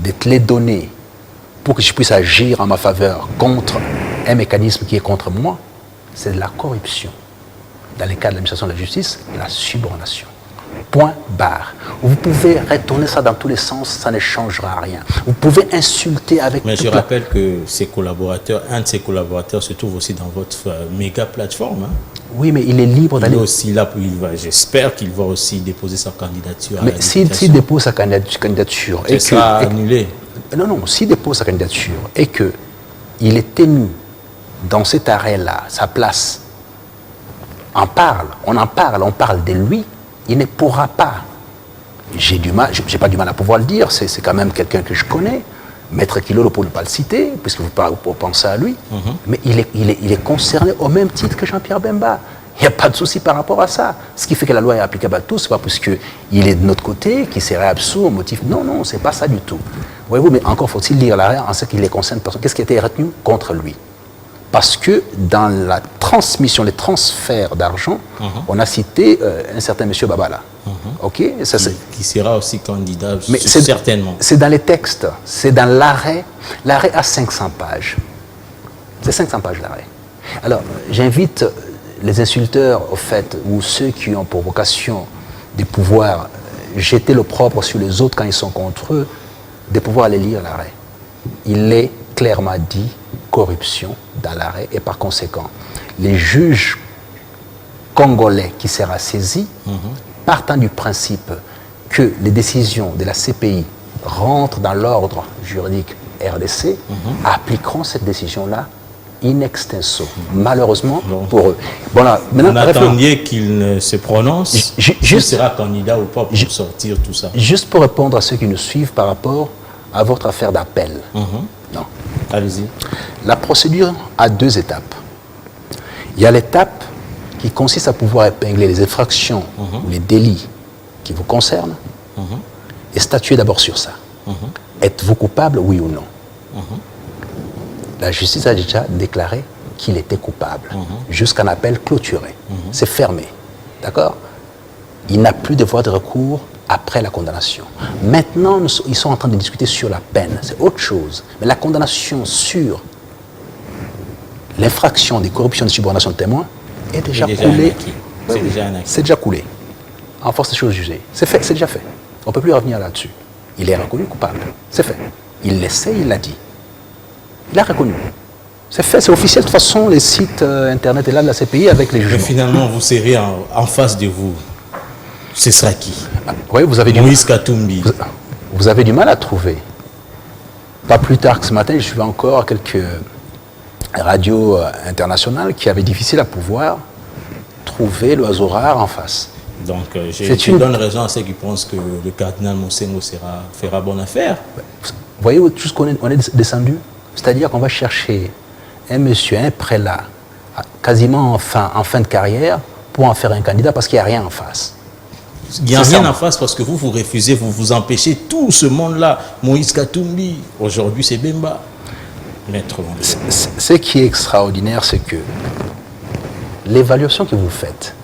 de te les donner pour que je puisse agir en ma faveur contre un mécanisme qui est contre moi, c'est de la corruption. Dans le cas de l'administration de la justice, la subornation. Point barre. Vous pouvez retourner ça dans tous les sens, ça ne changera rien. Vous pouvez insulter avec... Mais je rappelle que ses collaborateurs, un de ses collaborateurs se trouve aussi dans votre méga plateforme. Hein. Oui, mais il est libre d'aller... J'espère qu'il va aussi déposer sa candidature. Mais s'il dépose sa candidature... Elle sera annulée. Non, non, s'il dépose sa candidature et qu'il est tenu dans cet arrêt-là, sa place, on en parle, on parle de lui, il ne pourra pas. J'ai pas du mal à pouvoir le dire, c'est quand même quelqu'un que je connais, Maître Kilolo pour ne pas le citer, puisque vous pensez à lui, mais il est concerné au même titre que Jean-Pierre Bemba. Il n'y a pas de souci par rapport à ça. Ce qui fait que la loi est applicable à tous, ce n'est pas parce qu'il est de notre côté, qu'il serait absous au motif. Non, ce n'est pas ça du tout. Voyez-vous, mais encore faut-il lire l'arrêt en ce qui les concerne. Qu'est-ce qui a été retenu contre lui? Parce que dans la transmission, les transferts d'argent, on a cité un certain monsieur Babala. Ok, ça, qui sera aussi candidat, mais certainement. C'est dans les textes, c'est dans l'arrêt. L'arrêt a 500 pages. C'est 500 pages l'arrêt. Alors, j'invite les insulteurs, au fait, ou ceux qui ont pour vocation de pouvoir jeter l'opprobre sur les autres quand ils sont contre eux, de pouvoir aller lire l'arrêt. Il est clairement dit corruption dans l'arrêt et par conséquent, les juges congolais qui seront saisis, partant du principe que les décisions de la CPI rentrent dans l'ordre juridique RDC, appliqueront cette décision-là in extenso, malheureusement pour eux. Bon, là, vous attendiez qu'il ne se prononce, il sera candidat ou pas pour sortir tout ça. Juste pour répondre à ceux qui nous suivent par rapport à votre affaire d'appel. Non. Allez-y. La procédure a 2 étapes. Il y a l'étape qui consiste à pouvoir épingler les infractions ou les délits qui vous concernent et statuer d'abord sur ça. Êtes-vous coupable, oui ou non? La justice a déjà déclaré qu'il était coupable, jusqu'à un appel clôturé. C'est fermé. D'accord? Il n'a plus de voie de recours après la condamnation. Maintenant, ils sont en train de discuter sur la peine. C'est autre chose. Mais la condamnation sur l'infraction des corruptions de subordination de témoins est déjà coulée. C'est déjà coulé. En force des choses jugées. C'est fait, c'est déjà fait. On ne peut plus revenir là-dessus. Il est reconnu coupable. C'est fait. Il le sait, il l'a dit. Il a reconnu. C'est fait, c'est officiel. De toute façon, les sites internet et là de la CPI avec les jugements. Mais finalement, vous serez en face de vous. Ce sera qui? Oui, vous avez Moïse Katumbi. Vous avez du mal à trouver. Pas plus tard que ce matin, je suis encore à quelques radios internationales qui avaient difficile à pouvoir trouver l'oiseau rare en face. Donc, je donne raison à ceux qui pensent que le cardinal Monsengo fera bonne affaire. Vous voyez où on est descendu? C'est-à-dire qu'on va chercher un monsieur, un prélat, quasiment en fin de carrière, pour en faire un candidat parce qu'il n'y a rien en face. Il n'y a rien en face parce que vous refusez, vous empêchez tout ce monde-là. Moïse Katumbi, aujourd'hui c'est Bemba. Maître. Ce qui est extraordinaire, c'est que l'évaluation que vous faites.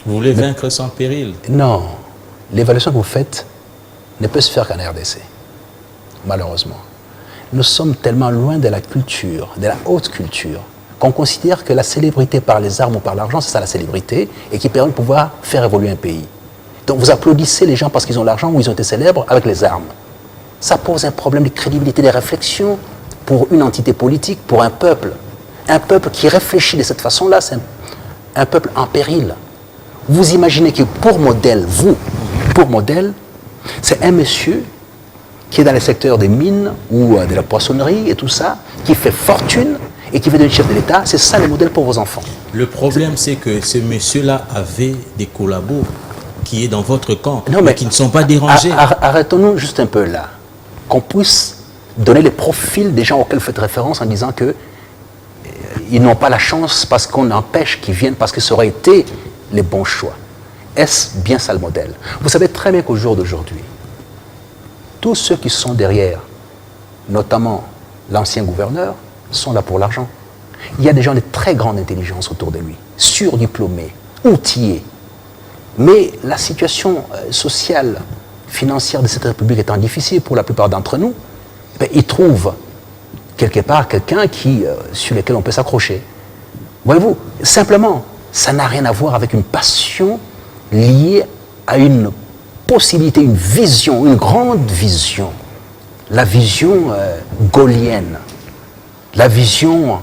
Vous voulez vaincre sans péril? Non. L'évaluation que vous faites ne peut se faire qu'en RDC. Malheureusement. Nous sommes tellement loin de la culture, de la haute culture, qu'on considère que la célébrité par les armes ou par l'argent, c'est ça la célébrité, et qui permet de pouvoir faire évoluer un pays. Donc vous applaudissez les gens parce qu'ils ont l'argent ou ils ont été célèbres avec les armes. Ça pose un problème de crédibilité des réflexions pour une entité politique, pour un peuple. Un peuple qui réfléchit de cette façon-là, c'est un peuple en péril. Vous imaginez que pour modèle, c'est un monsieur qui est dans le secteur des mines ou de la poissonnerie et tout ça, qui fait fortune et qui veut devenir chef de l'État. C'est ça le modèle pour vos enfants. Le problème, c'est que ce monsieur-là avait des collabos qui est dans votre camp, mais qui ne sont pas dérangés. Arrêtons-nous juste un peu là. Qu'on puisse donner les profils des gens auxquels vous faites référence en disant que ils n'ont pas la chance parce qu'on empêche qu'ils viennent, parce que ça aurait été les bons choix. Est-ce bien ça le modèle? Vous savez très bien qu'au jour d'aujourd'hui, tous ceux qui sont derrière, notamment l'ancien gouverneur, sont là pour l'argent. Il y a des gens de très grande intelligence autour de lui, surdiplômés, outillés. Mais la situation sociale, financière de cette République étant difficile pour la plupart d'entre nous, ils trouvent quelque part quelqu'un sur lequel on peut s'accrocher. Voyez-vous, simplement, ça n'a rien à voir avec une passion liée à une possibilité, une vision, une grande vision. La vision gaulienne, la vision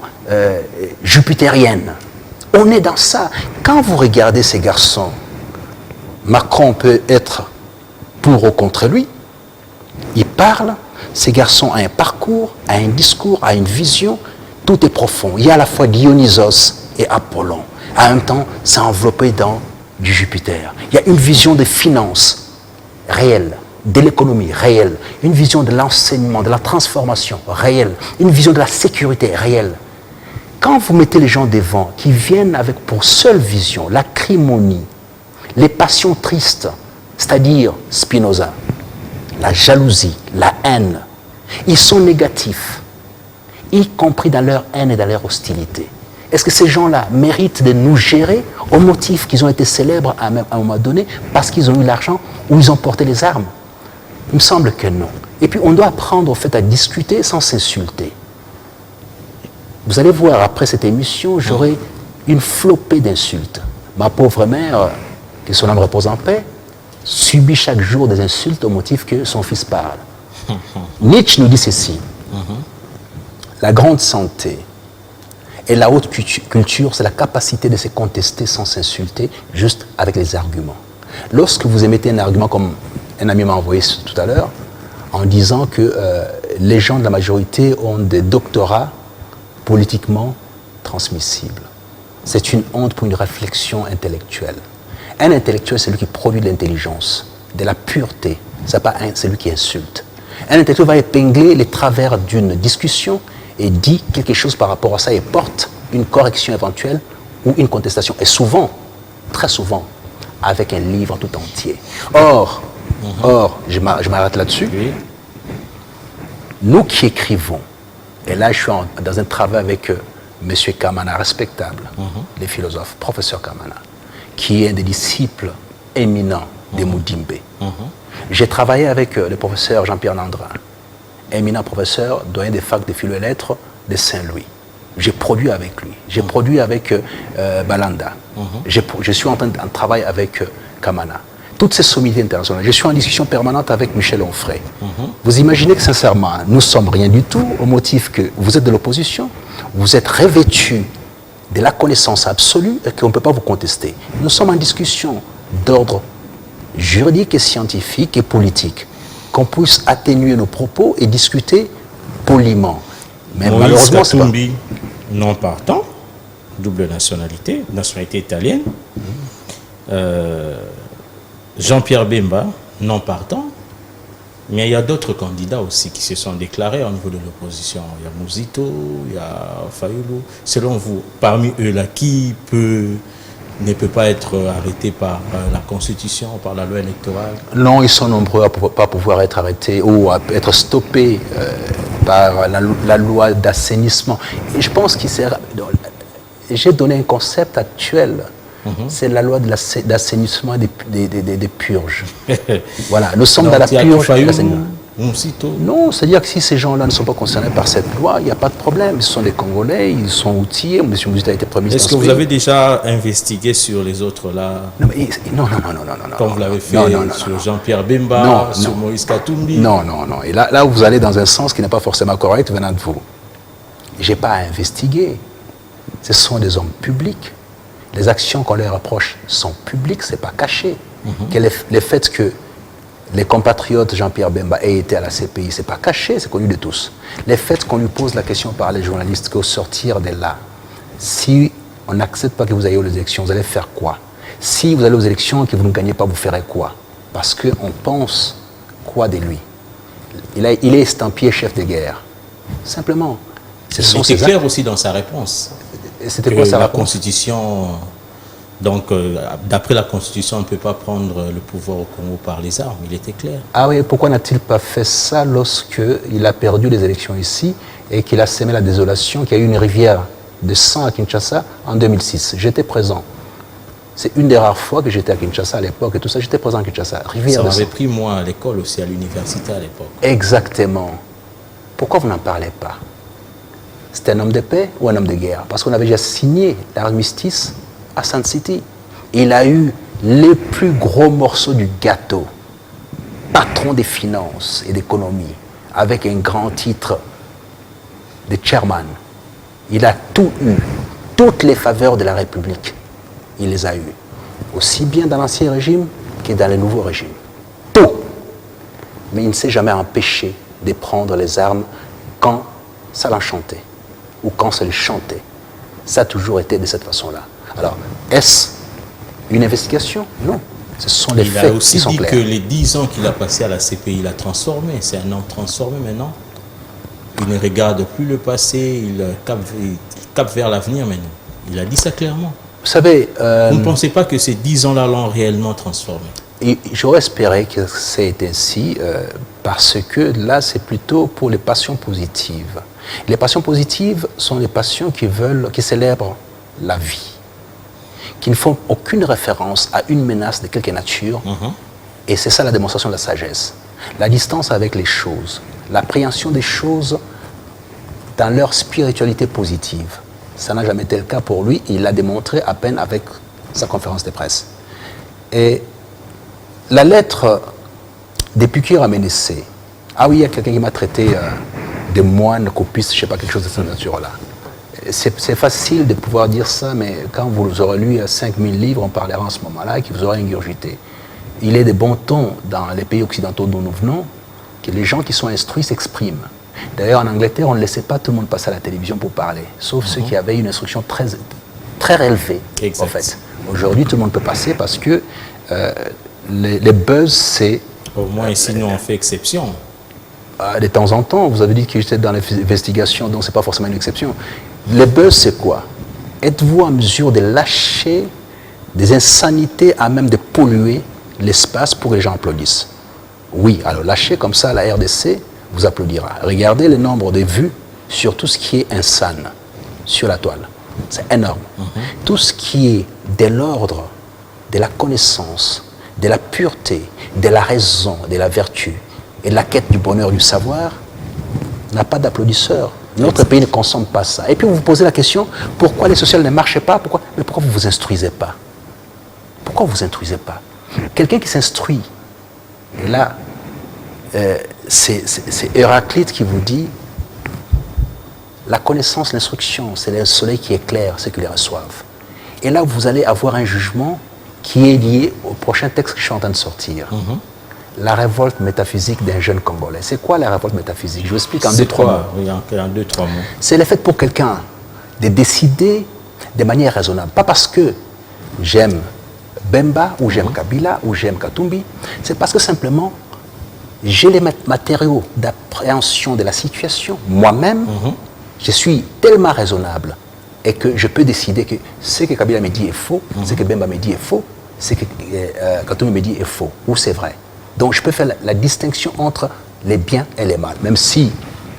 jupitérienne. On est dans ça. Quand vous regardez ces garçons, Macron peut être pour ou contre lui, il parle, ces garçons ont un parcours, ont un discours, ont une vision Tout est profond. Il y a à la fois Dionysos et Apollon. En même temps, c'est enveloppé dans du Jupiter. Il y a une vision des finances réelle, de l'économie réelle, une vision de l'enseignement, de la transformation réelle, une vision de la sécurité réelle. Quand vous mettez les gens devant, qui viennent avec pour seule vision l'acrimonie, les passions tristes, c'est-à-dire Spinoza, la jalousie, la haine, ils sont négatifs, y compris dans leur haine et dans leur hostilité. Est-ce que ces gens-là méritent de nous gérer au motif qu'ils ont été célèbres à un moment donné parce qu'ils ont eu l'argent ou ils ont porté les armes? Il me semble que non. Et puis on doit apprendre au fait à discuter sans s'insulter. Vous allez voir, après cette émission, j'aurai une flopée d'insultes. Ma pauvre mère, que son âme repose en paix, subit chaque jour des insultes au motif que son fils parle. Nietzsche nous dit ceci. La grande santé et la haute culture, c'est la capacité de se contester sans s'insulter, juste avec les arguments. Lorsque vous émettez un argument, comme un ami m'a envoyé tout à l'heure, en disant que les gens de la majorité ont des doctorats politiquement transmissibles. C'est une honte pour une réflexion intellectuelle. Un intellectuel, c'est lui qui produit de l'intelligence, de la pureté. C'est pas celui qui insulte. Un intellectuel va épingler les travers d'une discussion et dit quelque chose par rapport à ça et porte une correction éventuelle ou une contestation. Et souvent, très souvent, avec un livre tout entier. Or, je m'arrête là-dessus. Oui. Nous qui écrivons, et là je suis dans un travail avec M. Kamana, respectable, les philosophes, professeur Kamana, qui est un des disciples éminents de Moudimbe. J'ai travaillé avec le professeur Jean-Pierre Landrin, éminent professeur, doyen des facs de philo et lettres de Saint-Louis. J'ai produit avec lui. J'ai produit avec Balanda. Je suis en train de travailler avec Kamana. Toutes ces sommités internationales. Je suis en discussion permanente avec Michel Onfray. Vous imaginez que sincèrement, nous ne sommes rien du tout au motif que vous êtes de l'opposition, vous êtes revêtus de la connaissance absolue et qu'on ne peut pas vous contester. Nous sommes en discussion d'ordre juridique et scientifique et politique. Qu'on puisse atténuer nos propos et discuter poliment. Mais Moïse malheureusement, c'est pas... non partant, double nationalité italienne. Jean-Pierre Bemba, non partant. Mais il y a d'autres candidats aussi qui se sont déclarés au niveau de l'opposition. Il y a Mouzito, il y a Fayoulou. Selon vous, parmi eux, là, qui ne peut pas être arrêté par la Constitution, par la loi électorale? Non, ils sont nombreux à ne pas pouvoir être arrêtés ou à être stoppés par la loi d'assainissement. Et je pense que j'ai donné un concept actuel. C'est la loi d'assainissement des purges. Voilà, nous sommes dans la purge. Non, c'est-à-dire que si ces gens-là ne sont pas concernés par cette loi, il n'y a pas de problème. Ce sont des Congolais, ils sont outillés. M. Mouzita a été Premier ministre. Est-ce que vous avez déjà investigué sur les autres là? Non. Comme vous l'avez fait sur Jean-Pierre Bemba, sur Moïse Katumbi? Non. Et là, vous allez dans un sens qui n'est pas forcément correct venant de vous. Je n'ai pas à investiguer. Ce sont des hommes publics. Les actions qu'on leur reproche sont publiques, ce n'est pas caché. Le fait que les compatriotes Jean-Pierre Bemba aient été à la CPI, ce n'est pas caché, c'est connu de tous. Le fait qu'on lui pose la question par les journalistes qu'au sortir de là, si on n'accepte pas que vous ayez aux élections, vous allez faire quoi? Si vous allez aux élections et que vous ne gagnez pas, vous ferez quoi? Parce qu'on pense quoi de lui? Il est estampillé chef de guerre. Simplement. C'est clair aussi dans sa réponse. C'était quoi sa la réponse? Constitution, donc d'après la Constitution, on ne peut pas prendre le pouvoir au Congo par les armes, il était clair. Ah oui, pourquoi n'a-t-il pas fait ça lorsqu'il a perdu les élections ici et qu'il a sémé la désolation, qu'il y a eu une rivière de sang à Kinshasa en 2006? J'étais présent. C'est une des rares fois que j'étais à Kinshasa à l'époque et tout ça, j'étais présent à Kinshasa. Rivière ça m'avait pris moi à l'école aussi, à l'université à l'époque. Exactement. Pourquoi vous n'en parlez pas? C'était un homme de paix ou un homme de guerre? Parce qu'on avait déjà signé l'armistice à Sun City. Il a eu les plus gros morceaux du gâteau. Patron des finances et d'économie, avec un grand titre de chairman. Il a tout eu, toutes les faveurs de la République. Il les a eues, aussi bien dans l'ancien régime que dans le nouveau régime. Tout. Mais il ne s'est jamais empêché de prendre les armes quand ça l'enchantait. ou quand c'est le chanter. Ça a toujours été de cette façon-là. Alors, est-ce une investigation? Non. Ce sont les faits qui sont clairs. Il a aussi dit que les 10 ans qu'il a passé à la CPI, il a transformé. C'est un homme transformé maintenant. Il ne regarde plus le passé, il cape vers l'avenir maintenant. Il a dit ça clairement. Vous savez... Vous ne pensez pas que ces 10 ans-là l'ont réellement transformé? J'aurais espéré que c'est ainsi, parce que là, c'est plutôt pour les passions positives. Les passions positives sont les passions qui célèbrent la vie, qui ne font aucune référence à une menace de quelque nature. Et c'est ça la démonstration de la sagesse. La distance avec les choses, l'appréhension des choses dans leur spiritualité positive. Ça n'a jamais été le cas pour lui. Il l'a démontré à peine avec sa conférence de presse. Et la lettre d'Épicure à Ménécée. Ah oui, il y a quelqu'un qui m'a traité de moine, copiste, je ne sais pas, quelque chose de cette nature-là. C'est facile de pouvoir dire ça, mais quand vous aurez lu 5000 livres, on parlera en ce moment-là et que vous aurez ingurgité. Il est de bon ton dans les pays occidentaux dont nous venons que les gens qui sont instruits s'expriment. D'ailleurs, en Angleterre, on ne laissait pas tout le monde passer à la télévision pour parler, sauf ceux qui avaient une instruction très, très élevée, en fait. Aujourd'hui, tout le monde peut passer parce que les buzz, c'est... Au moins ici, nous, on fait exception. De temps en temps, vous avez dit que j'étais dans l'investigation, donc ce n'est pas forcément une exception. Les buzz, c'est quoi? Êtes-vous en mesure de lâcher des insanités à même de polluer l'espace pour que les gens applaudissent? Oui, alors lâchez comme ça, la RDC vous applaudira. Regardez le nombre de vues sur tout ce qui est insane sur la toile. C'est énorme. Tout ce qui est de l'ordre de la connaissance, de la pureté, de la raison, de la vertu et de la quête du bonheur, du savoir, n'a pas d'applaudisseurs. Notre pays ne consomme pas ça. Et puis vous vous posez la question, pourquoi les sociales ne marchent pas? Mais pourquoi vous ne vous instruisez pas? Pourquoi vous ne vous instruisez pas? Quelqu'un qui s'instruit, et là, c'est Héraclite qui vous dit, la connaissance, l'instruction, c'est le soleil qui éclaire ceux qui les reçoivent. Et là, vous allez avoir un jugement qui est lié au prochain texte que je suis en train de sortir. La révolte métaphysique d'un jeune Congolais. C'est quoi la révolte métaphysique? Je vous explique en 2-3 mots. Oui, en 2-3 mots. C'est le fait pour quelqu'un de décider de manière raisonnable. Pas parce que j'aime Bemba, ou j'aime Kabila, ou j'aime Katumbi. C'est parce que simplement, j'ai les matériaux d'appréhension de la situation. Moi-même, je suis tellement raisonnable et que je peux décider que ce que Kabila me dit est faux, ce que Bemba me dit est faux, ce que Katumbi me dit est faux, ou c'est vrai. Donc je peux faire la distinction entre les biens et les mal, même si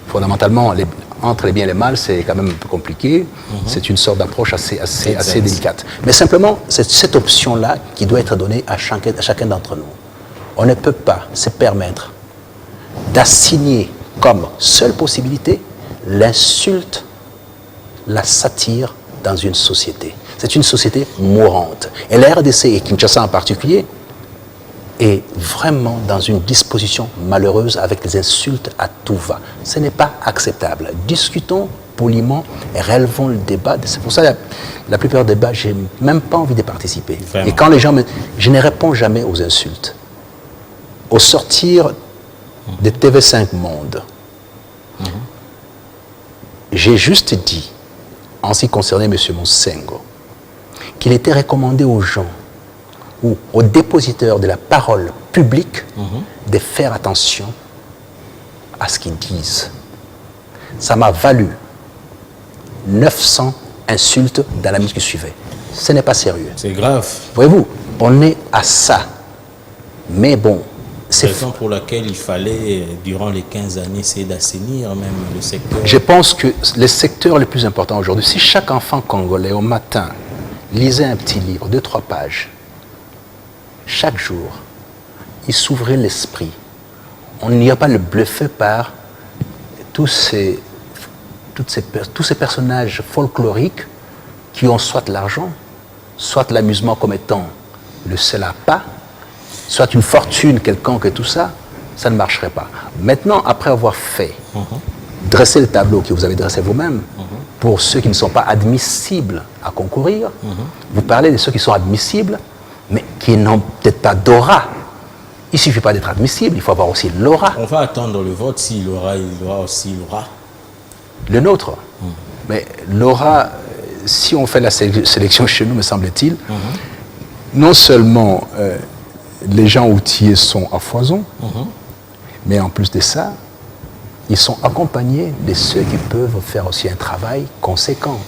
fondamentalement entre les biens et les mal c'est quand même un peu compliqué, c'est une sorte d'approche assez délicate. Mais simplement c'est cette option-là qui doit être donnée à chacun d'entre nous. On ne peut pas se permettre d'assigner comme seule possibilité l'insulte, la satire dans une société. C'est une société mourante. Et la RDC et Kinshasa en particulier est vraiment dans une disposition malheureuse avec des insultes à tout va. Ce n'est pas acceptable. Discutons poliment et relevons le débat. C'est pour ça que la plupart des débats, je n'ai même pas envie de participer. Vraiment. Et quand les gens je ne réponds jamais aux insultes. Au sortir de TV5 Monde, j'ai juste dit, en ce qui concernait M. Monsengo, qu'il était recommandé aux gens ou aux dépositeurs de la parole publique de faire attention à ce qu'ils disent. Ça m'a valu 900 insultes dans la minute qui suivait. Ce n'est pas sérieux. C'est grave. Voyez-vous, on est à ça. Mais bon, c'est la raison pour laquelle il fallait, durant les 15 années, essayer d'assainir même le secteur. Je pense que le secteur le plus important aujourd'hui, si chaque enfant congolais au matin lisait un petit livre, 2-3 pages, chaque jour, il s'ouvrait l'esprit. On n'irait pas le bluffer par tous ces personnages folkloriques qui ont soit l'argent, soit l'amusement comme étant le seul appât, soit une fortune quelconque et tout ça, ça ne marcherait pas. Maintenant, après avoir fait, dresser le tableau que vous avez dressé vous-même, pour ceux qui ne sont pas admissibles à concourir, vous parlez de ceux qui sont admissibles, mais qui n'ont peut-être pas d'aura. Il ne suffit pas d'être admissible, il faut avoir aussi l'aura. On va attendre le vote, s'il aura, il aura aussi l'aura. Le nôtre. Mais l'aura, si on fait la sélection chez nous, me semble-t-il, non seulement les gens outillés sont à foison, mais en plus de ça, ils sont accompagnés de ceux qui peuvent faire aussi un travail conséquent.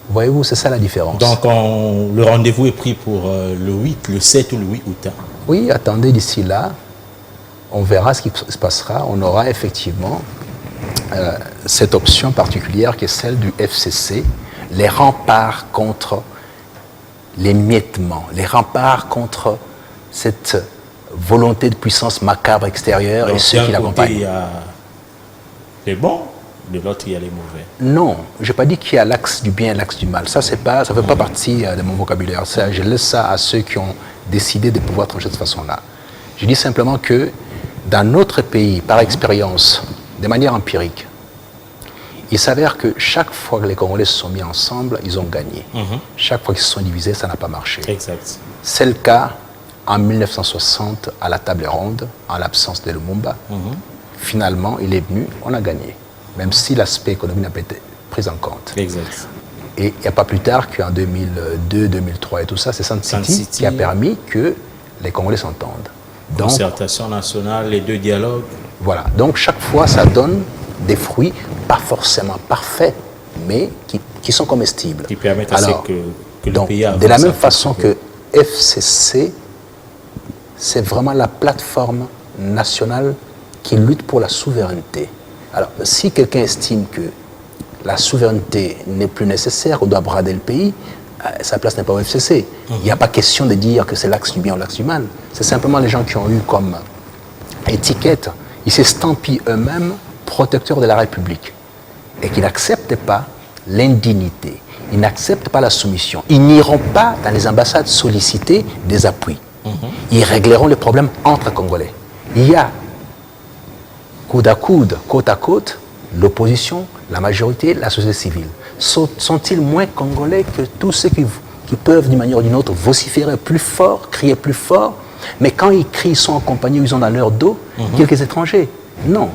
Voyez-vous, c'est ça la différence. Donc, le rendez-vous est pris pour le 8, le 7 ou le 8 août. Oui, attendez d'ici là, on verra ce qui se passera. On aura effectivement cette option particulière qui est celle du FCC, les remparts contre l'émiettement, les remparts contre cette volonté de puissance macabre extérieure. Donc, et ceux qui l'accompagnent. Il y a les bons, de l'autre il y a les mauvais. Non, je n'ai pas dit qu'il y a l'axe du bien et l'axe du mal. Ça ne fait pas partie de mon vocabulaire. Ça, je laisse ça à ceux qui ont décidé de pouvoir trancher de cette façon-là. Je dis simplement que dans notre pays, par expérience, de manière empirique, il s'avère que chaque fois que les Congolais se sont mis ensemble, ils ont gagné. Chaque fois qu'ils se sont divisés, ça n'a pas marché. Exact. C'est le cas en 1960 à la table ronde, en l'absence de Lumumba. Finalement, il est venu, on a gagné. Même si l'aspect économique n'a pas été pris en compte. Exact. Et il n'y a pas plus tard qu'en 2002, 2003 et tout ça, c'est Sun City qui a permis que les Congolais s'entendent. Concertation nationale, les deux dialogues. Voilà. Donc chaque fois, ça donne des fruits, pas forcément parfaits, mais qui sont comestibles. Qui permettent à ce que le pays avance. De la même façon que FCC, c'est vraiment la plateforme nationale qui lutte pour la souveraineté. Alors, si quelqu'un estime que la souveraineté n'est plus nécessaire, on doit brader le pays, sa place n'est pas au FCC. Il n'y a pas question de dire que c'est l'axe du bien ou l'axe du mal. C'est simplement les gens qui ont eu comme étiquette, ils s'estampillent eux-mêmes protecteurs de la République et qui n'acceptent pas l'indignité, ils n'acceptent pas la soumission. Ils n'iront pas dans les ambassades solliciter des appuis. Ils régleront les problèmes entre Congolais. Il y a coude à coude, côte à côte, l'opposition, la majorité, la société civile. Sont-ils moins congolais que tous ceux qui peuvent, d'une manière ou d'une autre, vociférer plus fort, crier plus fort, mais quand ils crient, ils sont accompagnés, ils ont dans leur dos quelques étrangers? Non.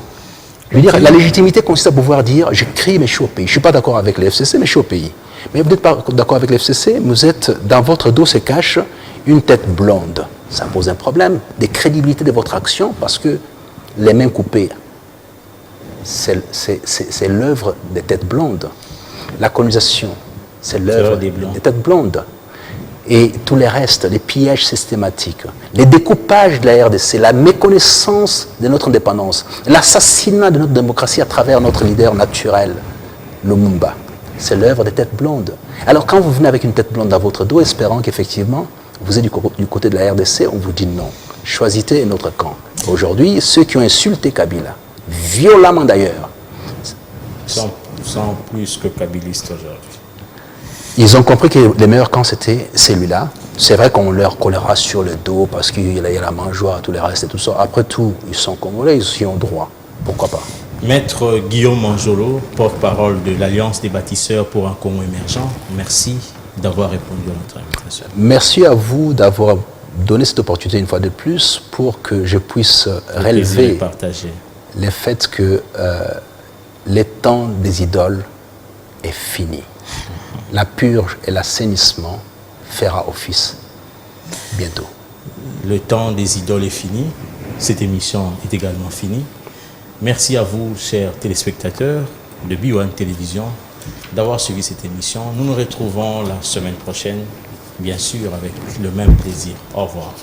Je veux dire, la légitimité consiste à pouvoir dire, je crie, mais je suis au pays. Je ne suis pas d'accord avec les FCC, mais je suis au pays. Mais vous n'êtes pas d'accord avec les FCC, vous êtes, dans votre dos se cache une tête blonde. Ça pose un problème de crédibilité de votre action, parce que les mains coupées, c'est l'œuvre des têtes blondes. La colonisation, c'est l'œuvre des têtes blondes. Et tous les restes, les pillages systématiques, les découpages de la RDC, la méconnaissance de notre indépendance, l'assassinat de notre démocratie à travers notre leader naturel, Lumumba, c'est l'œuvre des têtes blondes. Alors quand vous venez avec une tête blonde dans votre dos, espérant qu'effectivement, vous êtes du côté de la RDC, on vous dit non. Choisissez notre camp. Aujourd'hui, ceux qui ont insulté Kabila, violemment d'ailleurs, sont plus que kabylistes aujourd'hui. Ils ont compris que le meilleur camp, c'était celui-là. C'est vrai qu'on leur collera sur le dos parce qu'il y a la mangeoire, tout le reste et tout ça. Après tout, ils sont congolais, ils y ont droit. Pourquoi pas? Maître Guillaume Manjolo, porte-parole de l'Alliance des bâtisseurs pour un Congo émergent, merci d'avoir répondu à notre invitation. Merci à vous d'avoir donné cette opportunité une fois de plus pour que je puisse relever le fait que le temps des idoles est fini. La purge et l'assainissement fera office bientôt. Le temps des idoles est fini. Cette émission est également finie. Merci à vous, chers téléspectateurs de BOM Télévision, d'avoir suivi cette émission. Nous nous retrouvons la semaine prochaine, bien sûr, avec le même plaisir. Au revoir.